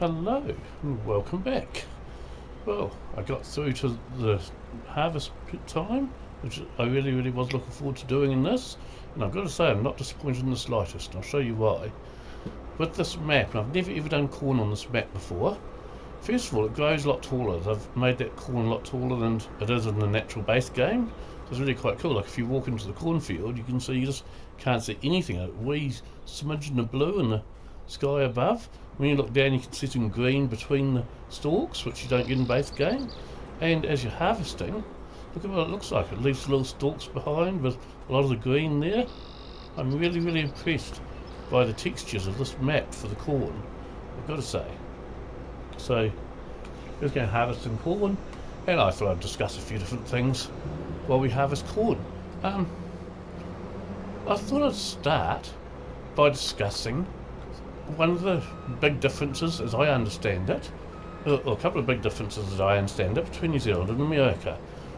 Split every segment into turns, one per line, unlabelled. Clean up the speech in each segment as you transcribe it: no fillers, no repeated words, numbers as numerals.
Hello and welcome back. Well, I got through to the harvest time, which I really was looking forward to doing in this, and I've got to say I'm not disappointed in the slightest, and I'll show you why. With this map, and I've never ever done corn on this map before, first of all it grows a lot taller. I've made that corn a lot taller than it is in the natural base game, so it's really quite cool. Like if you walk into the cornfield, you can see you just can't see anything. A wee smidgen of blue in the sky above. When you look down, you can see some green between the stalks, which you don't get in base game. And as you're harvesting, look at what it looks like. It leaves little stalks behind with a lot of the green there. I'm really impressed by the textures of this map for the corn, I've got to say. So, let's go harvesting corn, and I thought I'd discuss a few different things while we harvest corn. I thought I'd start by discussing one of the big differences, as I understand it, or a couple of big differences as I understand it, between New Zealand and America.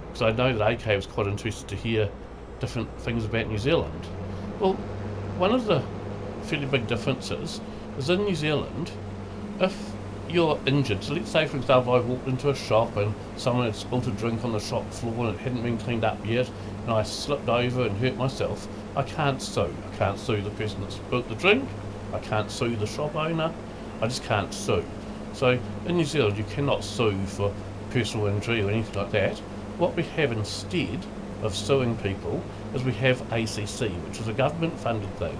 Because I know that AK was quite interested to hear different things about New Zealand. Well, one of the fairly big differences is in New Zealand, if you're injured, so let's say for example I walked into a shop and someone had spilt a drink on the shop floor and it hadn't been cleaned up yet, and I slipped over and hurt myself, I can't sue. I can't sue the person that spilt the drink, I can't sue the shop owner, I just can't sue. So in New Zealand you cannot sue for personal injury or anything like that. What we have instead of suing people is we have ACC, which is a government funded thing,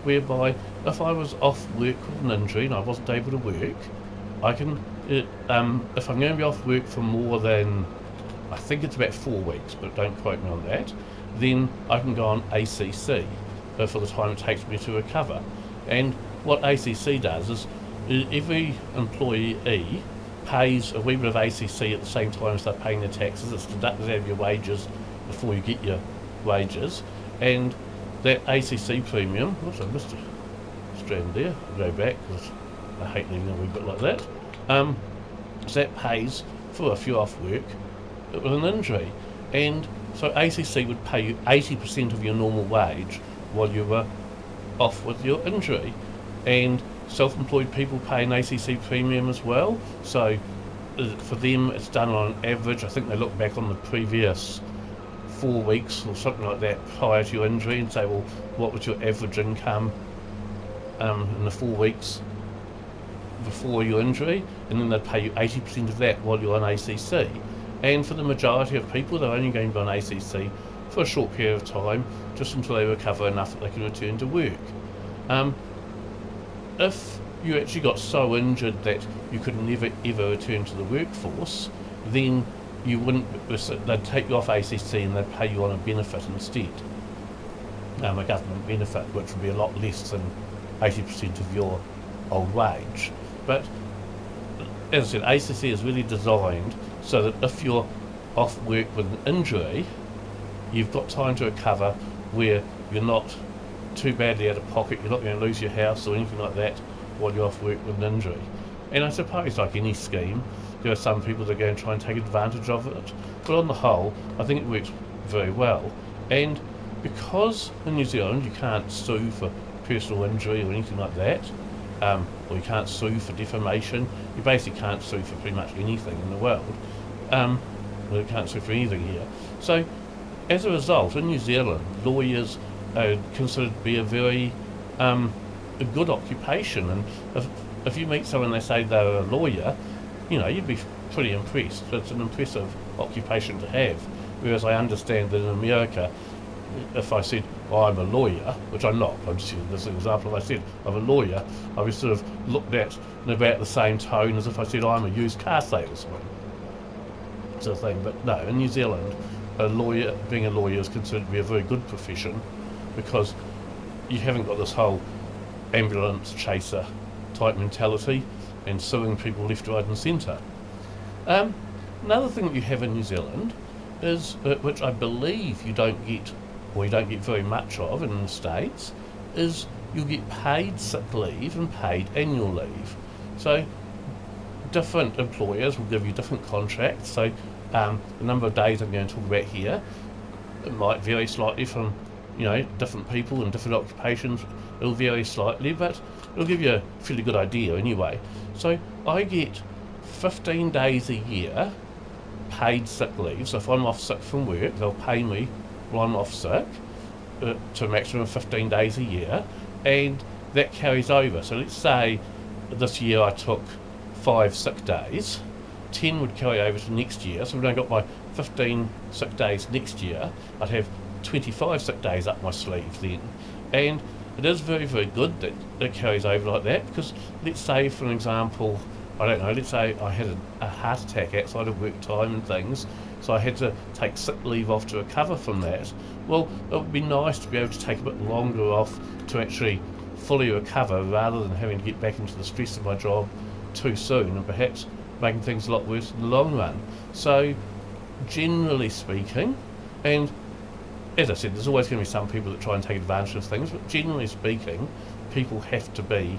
whereby if I was off work with an injury and I wasn't able to work, I can, if I'm going to be off work for more than, I think it's about 4 weeks, but don't quote me on that, then I can go on ACC for the time it takes me to recover. And what ACC does is every employee pays a wee bit of ACC at the same time as they're paying their taxes. It's deducted out of your wages before you get your wages, and that ACC premium, oops, I missed a strand there, I'll go back because I hate leaving a wee bit like that, so that pays for if you're off work with an injury. And so ACC would pay you 80% of your normal wage while you were off with your injury, and self-employed people pay an ACC premium as well. So for them it's done on average. I think they look back on the previous 4 weeks or something like that prior to your injury and say, well, what was your average income in the 4 weeks before your injury, and then they'd pay you 80% of that while you're on ACC. And for the majority of people, they're only going to be on ACC for a short period of time, just until they recover enough that they can return to work. If you actually got so injured that you could never ever return to the workforce, then you wouldn't, they'd take you off ACC and they'd pay you on a benefit instead, a government benefit, which would be a lot less than 80% of your old wage. But as I said, ACC is really designed so that if you're off work with an injury, you've got time to recover where you're not too badly out of pocket, you're not going to lose your house or anything like that while you're off work with an injury. And I suppose, like any scheme, there are some people that are going to try and take advantage of it, but on the whole I think it works very well. And because in New Zealand you can't sue for personal injury or anything like that, or you can't sue for defamation, you basically can't sue for pretty much anything in the world. Well, you can't sue for anything here. So as a result, in New Zealand, lawyers are considered to be a very a good occupation, and if you meet someone and they say they're a lawyer, you know, you'd be pretty impressed. It's an impressive occupation to have. Whereas I understand that in America, if I said, oh, I'm a lawyer, which I'm not, I'm just using this example, if I said I'm a lawyer, I'd be sort of looked at in about the same tone as if I said, oh, I'm a used car salesman, sort of thing. But no, in New Zealand, being a lawyer is considered to be a very good profession, because you haven't got this whole ambulance chaser type mentality and suing people left, right and centre. Another thing that you have in New Zealand is, which I believe you don't get very much of in the States, is you get paid sick leave and paid annual leave. So different employers will give you different contracts. So the number of days I'm going to talk about here, it might vary slightly from different people and different occupations. It'll vary slightly, but it'll give you a fairly good idea anyway. So I get 15 days a year paid sick leave. So if I'm off sick from work, they'll pay me while I'm off sick to a maximum of 15 days a year, and that carries over. So let's say this year I took 5 sick days, 10 would carry over to next year. So when I got my 15 sick days next year, I'd have 25 sick days up my sleeve then. And it is very, very good that it carries over like that, because let's say, for an example, I don't know, let's say I had a heart attack outside of work time and things, so I had to take sick leave off to recover from that. Well, it would be nice to be able to take a bit longer off to actually fully recover, rather than having to get back into the stress of my job too soon and perhaps making things a lot worse in the long run. So, generally speaking, and as I said, there's always going to be some people that try and take advantage of things, but generally speaking, people have to be,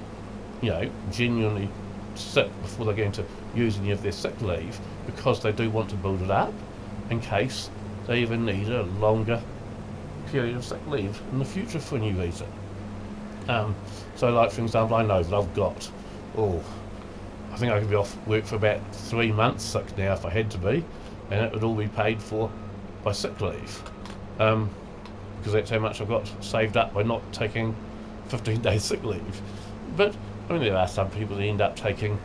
genuinely sick before they're going to use any of their sick leave, because they do want to build it up in case they even need a longer period of sick leave in the future for any reason. So like, for example, I know that I've got, I think I could be off work for about 3 months sick now if I had to be, and it would all be paid for by sick leave. Because that's how much I've got saved up by not taking 15 days sick leave. But I mean, there are some people that end up taking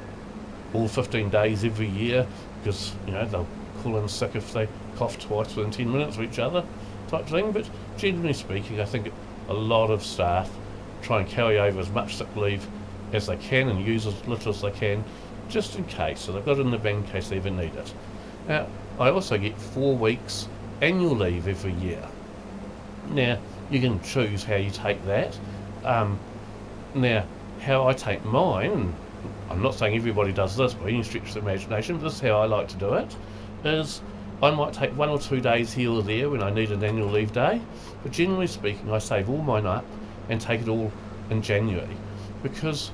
all 15 days every year, because they'll call in sick if they cough twice within 10 minutes of each other, type thing. But generally speaking, I think a lot of staff try and carry over as much sick leave as they can and use as little as they can, just in case. So they've got it in the bank in case they ever need it. Now, I also get 4 weeks annual leave every year. Now, you can choose how you take that. Now, how I take mine, and I'm not saying everybody does this by any stretch of the imagination, but this is how I like to do it, is I might take 1 or 2 days here or there when I need an annual leave day, but generally speaking, I save all mine up and take it all in January, because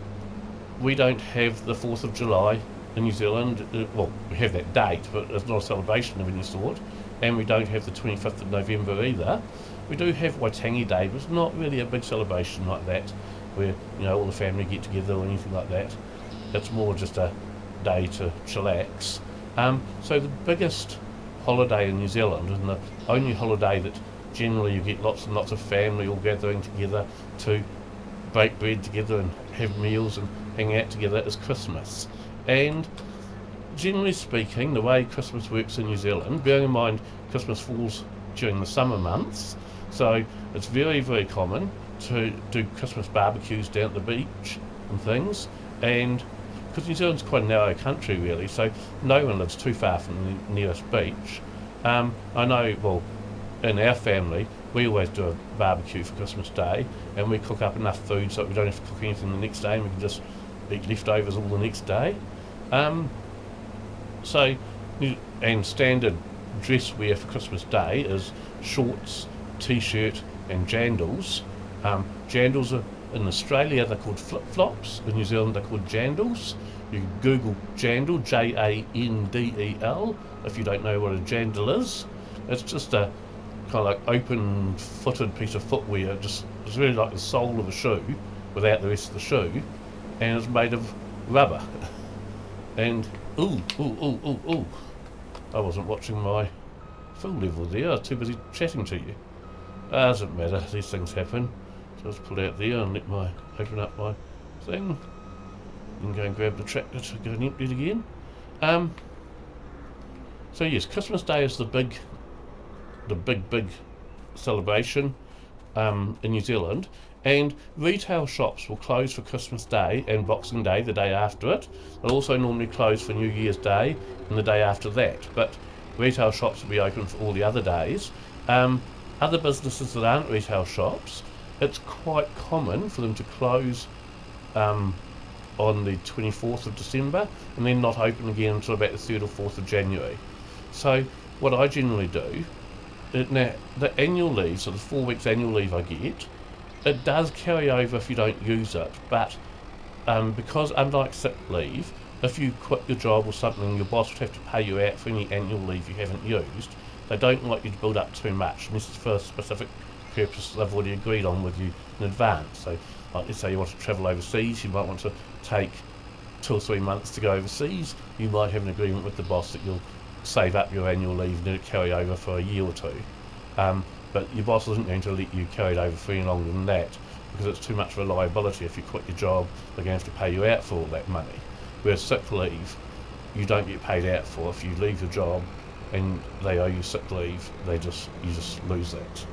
we don't have the 4th of July in New Zealand. Well, we have that date, but it's not a celebration of any sort, and we don't have the 25th of November either. We do have Waitangi Day, but it's not really a big celebration like that, where all the family get together or anything like that. It's more just a day to chillax. So the biggest holiday in New Zealand, and the only holiday that generally you get lots and lots of family all gathering together to bake bread together and have meals and hang out together, is Christmas. And generally speaking, the way Christmas works in New Zealand, bearing in mind Christmas falls during the summer months, so it's very, very common to do Christmas barbecues down at the beach and things, and because New Zealand's quite a narrow country really, so no one lives too far from the nearest beach. I know, well, in our family, we always do a barbecue for Christmas Day, and we cook up enough food so that we don't have to cook anything the next day, and we can just eat leftovers all the next day. And standard dress wear for Christmas Day is shorts, t-shirt and jandals. Jandals are, in Australia they're called flip-flops, in New Zealand they're called jandals. You can Google jandal, Jandel, if you don't know what a jandal is. It's just a kind of like open-footed piece of footwear. It's really like the sole of a shoe without the rest of the shoe, and it's made of rubber. And ooh, I wasn't watching my full level there, I was too busy chatting to you. Doesn't matter, these things happen. So I'll just pull it out there and open up my thing, and go and grab the tractor to go and empty it again. So yes, Christmas Day is the big celebration in New Zealand, and retail shops will close for Christmas Day and Boxing Day the day after it. They'll also normally close for New Year's Day and the day after that, but retail shops will be open for all the other days. Other businesses that aren't retail shops, it's quite common for them to close on the 24th of December and then not open again until about the 3rd or 4th of January. So what I generally do, now the annual leave, so the 4 weeks annual leave I get, it does carry over if you don't use it, but because unlike sick leave, if you quit your job or something, your boss would have to pay you out for any annual leave you haven't used. They don't like you to build up too much, and this is for specific purposes they've already agreed on with you in advance. So like, let's say you want to travel overseas, you might want to take 2 or 3 months to go overseas, you might have an agreement with the boss that you'll save up your annual leave and let it carry over for a year or two. But your boss isn't going to let you carry it over for any longer than that, because it's too much of a liability. If you quit your job, they're going to have to pay you out for all that money. Whereas sick leave, you don't get paid out for. If you leave your job and they owe you sick leave, you just lose that.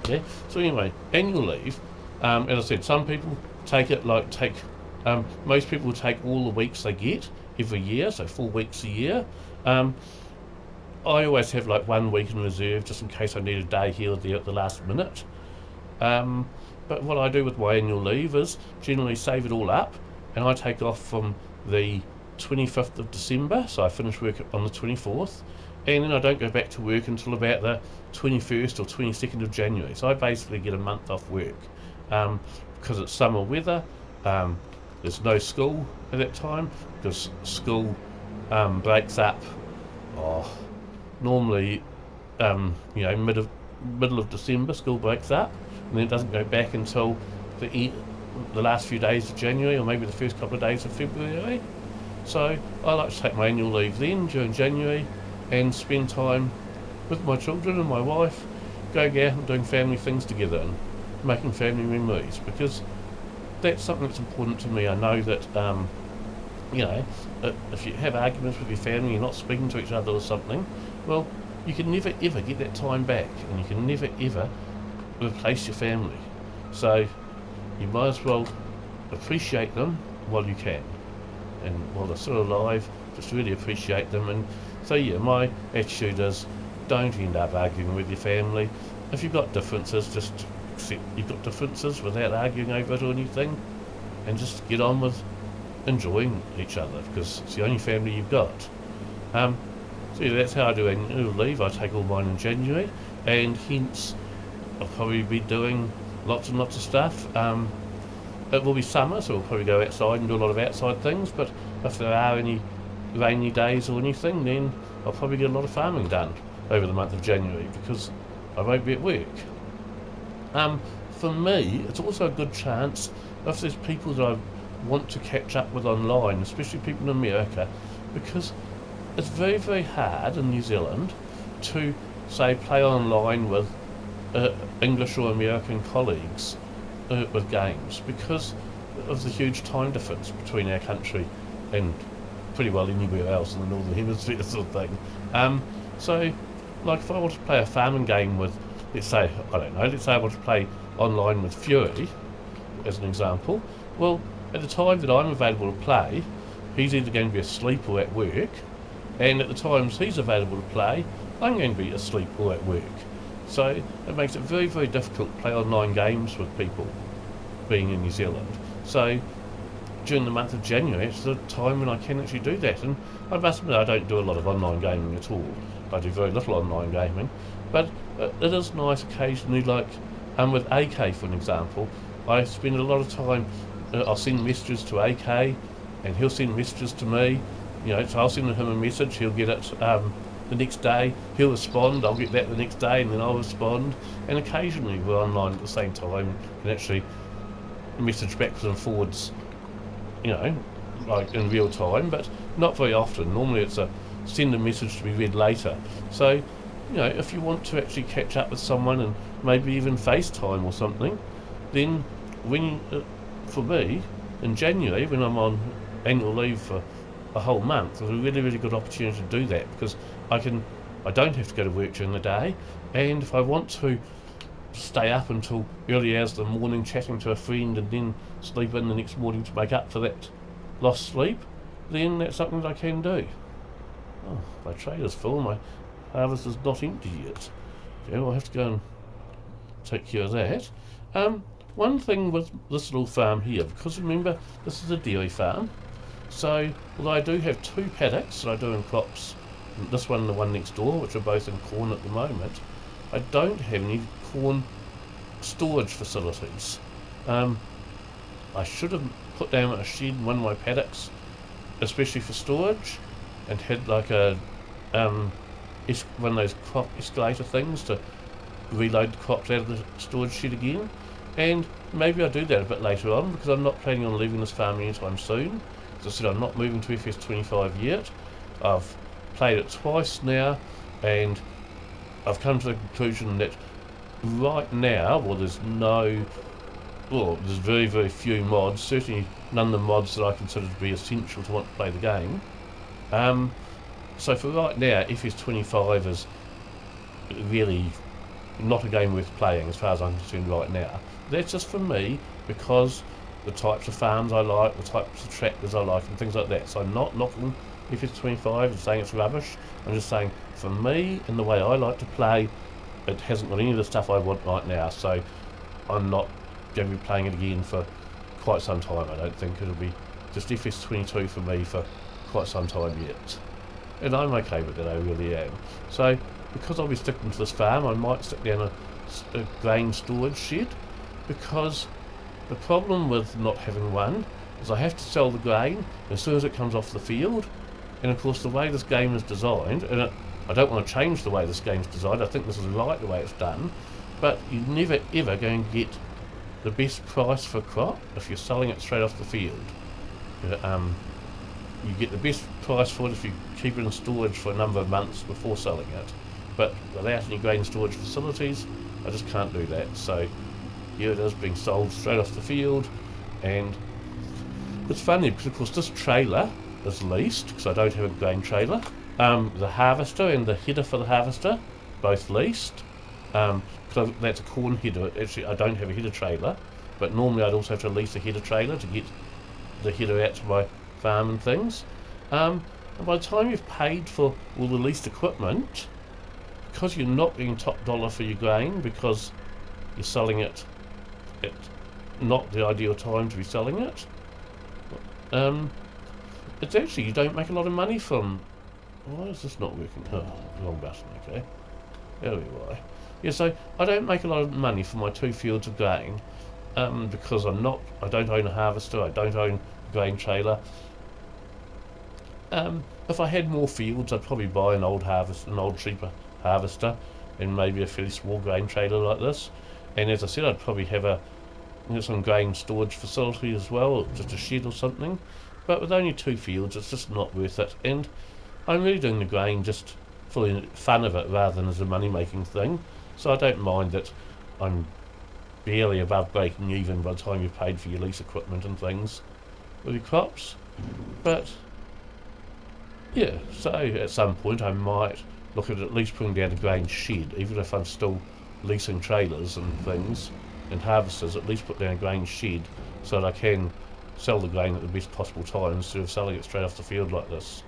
Yeah. So anyway, annual leave. As I said, some people take it most people take all the weeks they get every year, so 4 weeks a year. I always have like 1 week in reserve just in case I need a day here or there at the last minute. But what I do with my annual leave is generally save it all up, and I take off from the 25th of December, so I finish work on the 24th, and then I don't go back to work until about the 21st or 22nd of January. So I basically get a month off work. Because it's summer weather, there's no school at that time, because school breaks up normally middle of December. School breaks up, and then it doesn't go back until the last few days of January, or maybe the first couple of days of February. So I like to take my annual leave then during January and spend time with my children and my wife, going out and doing family things together and making family memories, because that's something that's important to me. I know that if you have arguments with your family, you're not speaking to each other or something, well, you can never ever get that time back, and you can never ever replace your family. So you might as well appreciate them while you can, and while they're still alive, just really appreciate them. And so yeah, my attitude is, don't end up arguing with your family. If you've got differences, just accept you've got differences without arguing over it or anything, and just get on with enjoying each other, because it's the only family you've got. So yeah, that's how I do annual leave. I take all mine in January, and hence I'll probably be doing lots and lots of stuff. It will be summer, so we'll probably go outside and do a lot of outside things, but if there are any rainy days or anything, then I'll probably get a lot of farming done over the month of January, because I won't be at work. For me, it's also a good chance if there's people that I want to catch up with online, especially people in America, because it's very, very hard in New Zealand to, say, play online with English or American colleagues with games, because of the huge time difference between our country and pretty well anywhere else in the Northern Hemisphere sort of thing. So, like if I want to play a farming game with, let's say I want to play online with Fury, as an example, well, at the time that I'm available to play, he's either going to be asleep or at work, and at the times he's available to play, I'm going to be asleep or at work. So it makes it very, very difficult to play online games with people being in New Zealand. So during the month of January, it's the time when I can actually do that. And I must admit, I don't do a lot of online gaming at all. I do very little online gaming, but it is nice occasionally, like with AK, for an example. I spend a lot of time, I'll send messages to AK, and he'll send messages to me. So I'll send him a message, he'll get it the next day, he'll respond, I'll get that the next day, and then I'll respond. And occasionally we're online at the same time, and actually message backwards and forwards, like in real time, but not very often. Normally it's a send a message to be read later. So, if you want to actually catch up with someone and maybe even FaceTime or something, then for me, in January, when I'm on annual leave for a whole month, it's a really, really good opportunity to do that, because I don't have to go to work during the day, and if I want to stay up until early hours of the morning chatting to a friend and then sleep in the next morning to make up for that lost sleep, then that's something that I can do. Oh, my tray is full, my harvest is not empty yet. Okay, I'll have to go and take care of that. One thing with this little farm here, because remember, this is a dairy farm, so although I do have 2 paddocks that I do in crops, this one and the one next door, which are both in corn at the moment, I don't have any corn storage facilities. I should have put down a shed in one of my paddocks, especially for storage, and had like a one of those crop escalator things to reload the crops out of the storage shed again. And maybe I'll do that a bit later on, because I'm not planning on leaving this farm anytime soon. As I said, I'm not moving to FS25 yet. I've played it twice now, and I've come to the conclusion that right now, there's very, very few mods, certainly none of the mods that I consider to be essential to want to play the game. So for right now, FS25 is really not a game worth playing as far as I'm concerned right now. That's just for me, because the types of farms I like, the types of tractors I like, and things like that. So I'm not knocking FS25 and saying it's rubbish. I'm just saying, for me, and the way I like to play, it hasn't got any of the stuff I want right now, so I'm not going to be playing it again for quite some time. I don't think it'll be just FS22 for me for quite some time yet. And I'm okay with that, I really am. So, because I'll be sticking to this farm, I might stick down a grain storage shed, because the problem with not having one is I have to sell the grain as soon as it comes off the field. And of course, the way this game is designed, and I don't want to change the way this game's designed, I think this is right the way it's done, but you're never ever going to get the best price for crop if you're selling it straight off the field. You get the best price for it if you keep it in storage for a number of months before selling it, but without any grain storage facilities, I just can't do that. So here it is being sold straight off the field, and it's funny because of course this trailer is leased, because I don't have a grain trailer. The harvester and the header for the harvester, both leased. So that's a corn header. Actually, I don't have a header trailer, but normally I'd also have to lease a header trailer to get the header out to my farm and things. And by the time you've paid for all the leased equipment, because you're not getting top dollar for your grain, because you're selling it at not the ideal time to be selling it, it's actually, you don't make a lot of money from... Why is this not working? Oh, wrong button, okay. There we are. Yeah, so I don't make a lot of money for my 2 fields of grain, because I don't own a harvester, I don't own a grain trailer. If I had more fields, I'd probably buy an old cheaper harvester, and maybe a fairly small grain trailer like this. And as I said, I'd probably have some grain storage facility as well, just a shed or something. But with only 2 fields, it's just not worth it. And I'm really doing the grain just for the fun of it rather than as a money-making thing. So I don't mind that I'm barely above breaking even by the time you've paid for your lease equipment and things with your crops. But yeah, so at some point I might look at least putting down a grain shed, even if I'm still leasing trailers and things and harvesters. At least put down a grain shed so that I can sell the grain at the best possible time instead of selling it straight off the field like this.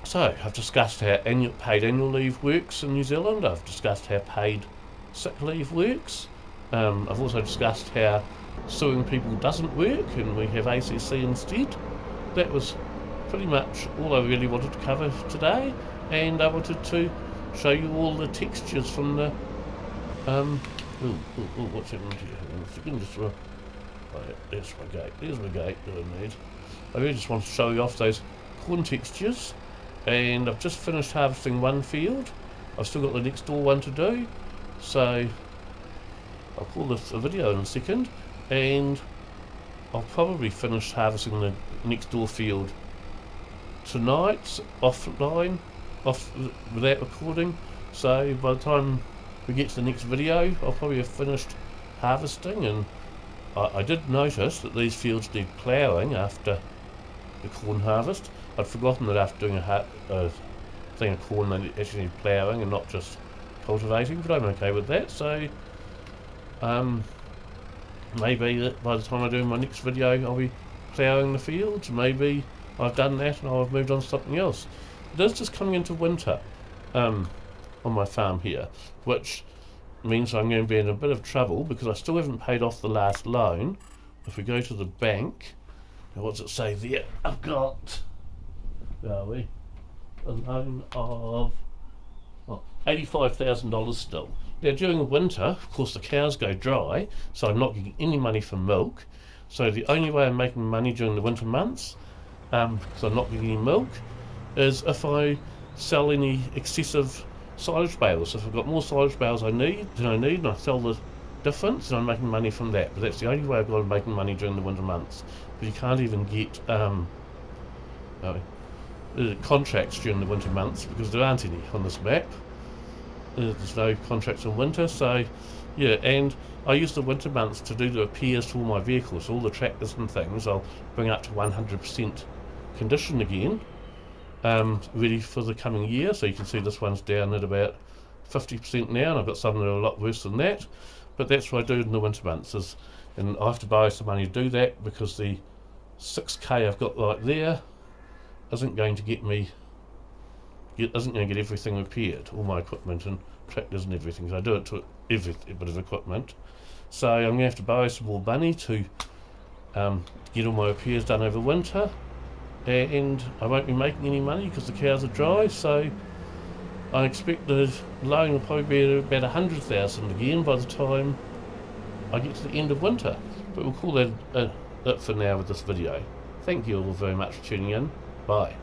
So I've discussed how paid annual leave works in New Zealand. I've discussed how paid sick leave works. I've also discussed how suing people doesn't work and we have ACC instead. That was pretty much all I really wanted to cover today, and I wanted to show you all the textures from the what's happening here? There's my gate that I need. I really just want to show you off those corn textures, and I've just finished harvesting one field. I've still got the next door one to do, so I'll call this a video in a second, and I'll probably finish harvesting the next door field tonight, offline, without recording. So by the time we get to the next video, I'll probably have finished harvesting. And I did notice that these fields need ploughing after the corn harvest. I'd forgotten that after doing a thing of corn they actually need ploughing and not just cultivating, but I'm okay with that. So maybe by the time I do my next video I'll be ploughing the fields. Maybe I've done that and I've moved on to something else. It is just coming into winter on my farm here, which means I'm going to be in a bit of trouble because I still haven't paid off the last loan. If we go to the bank, now what's it say there? I've got, where are we? A loan of $85,000 still. Now during the winter, of course the cows go dry, so I'm not getting any money for milk. So the only way I'm making money during the winter months, because I'm not getting any milk, is if I sell any excessive silage bales. If I've got more silage bales than I need, and I sell the difference, and I'm making money from that. But that's the only way I've got of making money during the winter months. But you can't even get contracts during the winter months because there aren't any on this map. There's no contracts in winter, so yeah. And I use the winter months to do the repairs to all my vehicles, all the tractors and things. I'll bring up to 100% condition again, ready for the coming year. So you can see this one's down at about 50% now, and I've got some that are a lot worse than that. But that's what I do in the winter months, and I have to borrow some money to do that because the 6k I've got right there isn't going to get everything repaired, all my equipment and tractors and everything. So I do it to every bit of equipment. So I'm going to have to borrow some more money to get all my repairs done over winter, and I won't be making any money because the cows are dry. So I expect the loan will probably be about 100,000 again by the time I get to the end of winter. But we'll call that it for now with this video. Thank you all very much for tuning in. Bye.